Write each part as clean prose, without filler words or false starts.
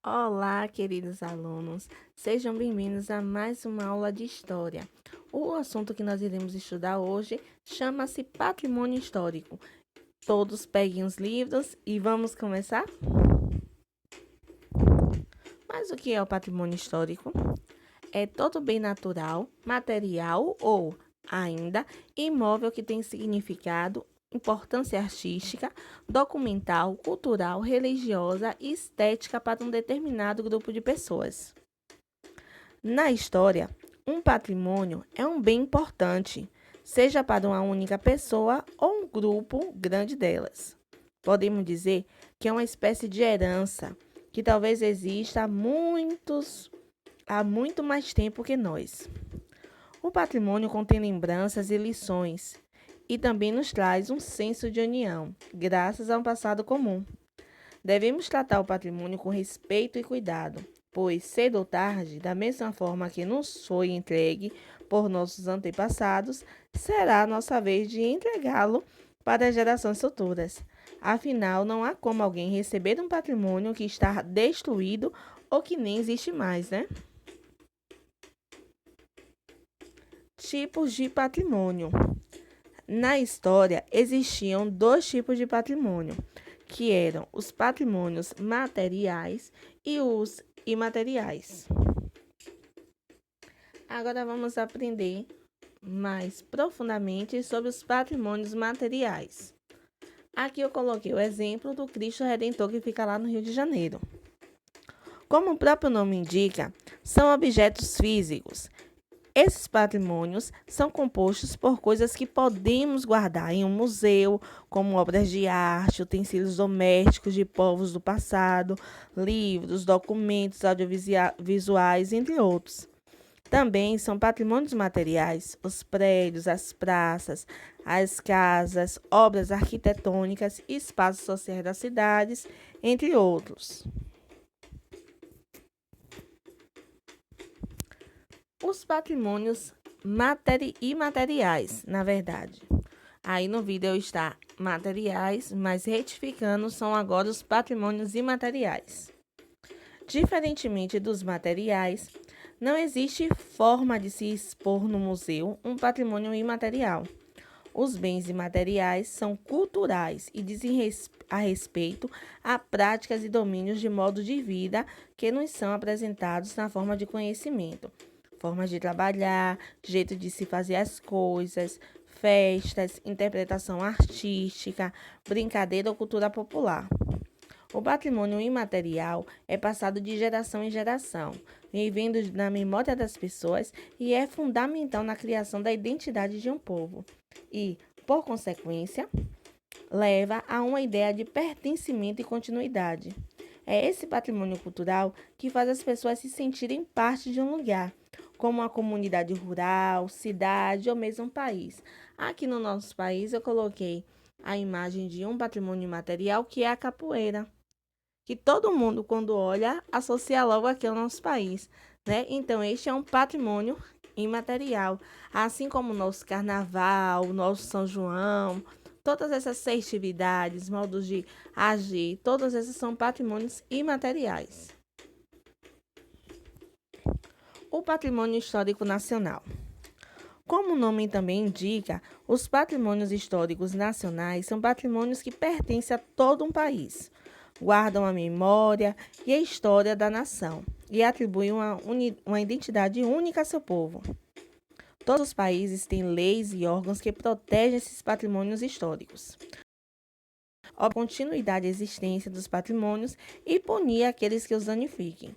Olá, queridos alunos, sejam bem-vindos a mais uma aula de História. O assunto que nós iremos estudar hoje chama-se Patrimônio Histórico. Todos peguem os livros e vamos começar? Mas o que é o patrimônio histórico? É todo bem natural, material ou, ainda, imóvel que tem significado, importância artística, documental, cultural, religiosa e estética para um determinado grupo de pessoas. Na história, um patrimônio é um bem importante, seja para uma única pessoa ou um grupo grande delas. Podemos dizer que é uma espécie de herança que talvez exista há muito mais tempo que nós. O patrimônio contém lembranças e lições e também nos traz um senso de união, graças a um passado comum. Devemos tratar o patrimônio com respeito e cuidado, pois cedo ou tarde, da mesma forma que nos foi entregue por nossos antepassados, será a nossa vez de entregá-lo para as gerações futuras. Afinal, não há como alguém receber um patrimônio que está destruído ou que nem existe mais, né? Tipos de patrimônio. Na história, existiam dois tipos de patrimônio, que eram os patrimônios materiais e os imateriais. Agora vamos aprender mais profundamente sobre os patrimônios materiais. Aqui eu coloquei o exemplo do Cristo Redentor que fica lá no Rio de Janeiro. Como o próprio nome indica, são objetos físicos. Esses patrimônios são compostos por coisas que podemos guardar em um museu, como obras de arte, utensílios domésticos de povos do passado, livros, documentos audiovisuais, entre outros. Também são patrimônios materiais os prédios, as praças, as casas, obras arquitetônicas, espaços sociais das cidades, entre outros. Os patrimônios imateriais, na verdade. Aí no vídeo está materiais, mas retificando, são agora os patrimônios imateriais. Diferentemente dos materiais, não existe forma de se expor no museu um patrimônio imaterial. Os bens imateriais são culturais e dizem a respeito a práticas e domínios de modo de vida que nos são apresentados na forma de conhecimento, formas de trabalhar, jeito de se fazer as coisas, festas, interpretação artística, brincadeira ou cultura popular. O patrimônio imaterial é passado de geração em geração, vivendo na memória das pessoas e é fundamental na criação da identidade de um povo. E, por consequência, leva a uma ideia de pertencimento e continuidade. É esse patrimônio cultural que faz as pessoas se sentirem parte de um lugar, como uma comunidade rural, cidade ou mesmo um país. Aqui no nosso país eu coloquei a imagem de um patrimônio material que é a capoeira, que todo mundo, quando olha, associa logo aqui ao nosso país, né? Então, este é um patrimônio imaterial, assim como o nosso carnaval, o nosso São João, todas essas festividades, modos de agir, todas essas são patrimônios imateriais. O patrimônio histórico nacional. Como o nome também indica, os patrimônios históricos nacionais são patrimônios que pertencem a todo um país, guardam a memória e a história da nação e atribuem uma identidade única a seu povo. Todos os países têm leis e órgãos que protegem esses patrimônios históricos, a continuidade e existência dos patrimônios e punir aqueles que os danifiquem.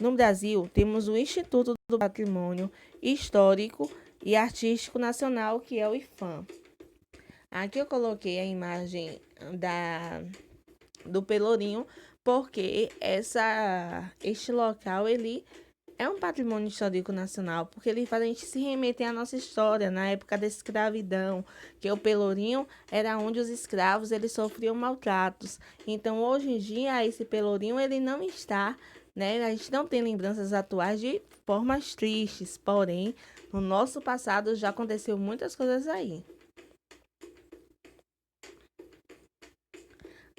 No Brasil, temos o Instituto do Patrimônio Histórico e Artístico Nacional, que é o IFAM. Aqui eu coloquei a imagem do Pelourinho, porque este local ele é um patrimônio histórico nacional, porque ele faz a gente se remeter à nossa história, na época da escravidão, que o Pelourinho era onde os escravos eles sofriam maltratos. Então, hoje em dia, esse Pelourinho ele não está, né? A gente não tem lembranças atuais de formas tristes, porém, no nosso passado já aconteceu muitas coisas aí.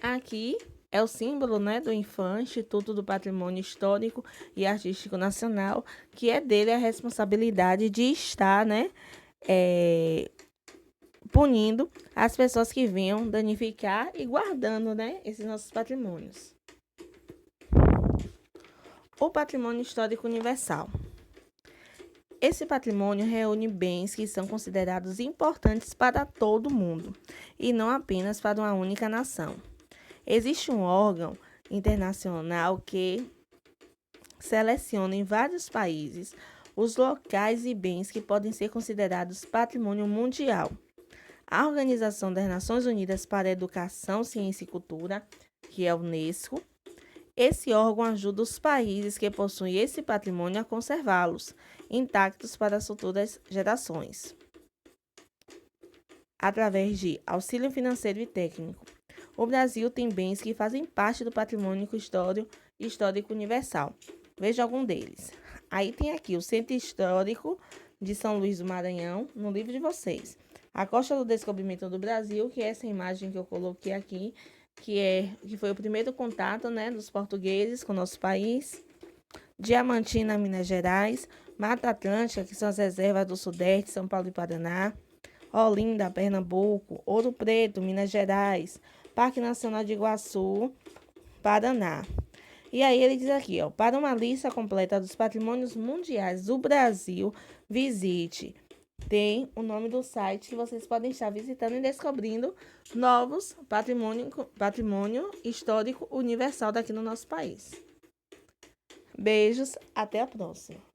Aqui é o símbolo, né, do INFAM, Instituto do Patrimônio Histórico e Artístico Nacional, que é dele a responsabilidade de estar, né, punindo as pessoas que venham danificar e guardando, né, esses nossos patrimônios. O patrimônio histórico universal. Esse patrimônio reúne bens que são considerados importantes para todo mundo e não apenas para uma única nação. Existe um órgão internacional que seleciona em vários países os locais e bens que podem ser considerados patrimônio mundial. A Organização das Nações Unidas para a Educação, Ciência e Cultura, que é a Unesco, esse órgão ajuda os países que possuem esse patrimônio a conservá-los intactos para as futuras gerações, através de auxílio financeiro e técnico. O Brasil tem bens que fazem parte do patrimônio histórico universal. Veja algum deles. Aí tem aqui o Centro Histórico de São Luís do Maranhão, no livro de vocês. A Costa do Descobrimento do Brasil, que é essa imagem que eu coloquei aqui, que foi o primeiro contato, né, dos portugueses com o nosso país. Diamantina, Minas Gerais. Mata Atlântica, que são as reservas do Sudeste, São Paulo e Paraná. Olinda, Pernambuco. Ouro Preto, Minas Gerais. Parque Nacional de Iguaçu, Paraná. E aí ele diz aqui, ó, para uma lista completa dos patrimônios mundiais do Brasil, visite. Tem o nome do site que vocês podem estar visitando e descobrindo novos patrimônio histórico universal daqui no nosso país. Beijos, até a próxima.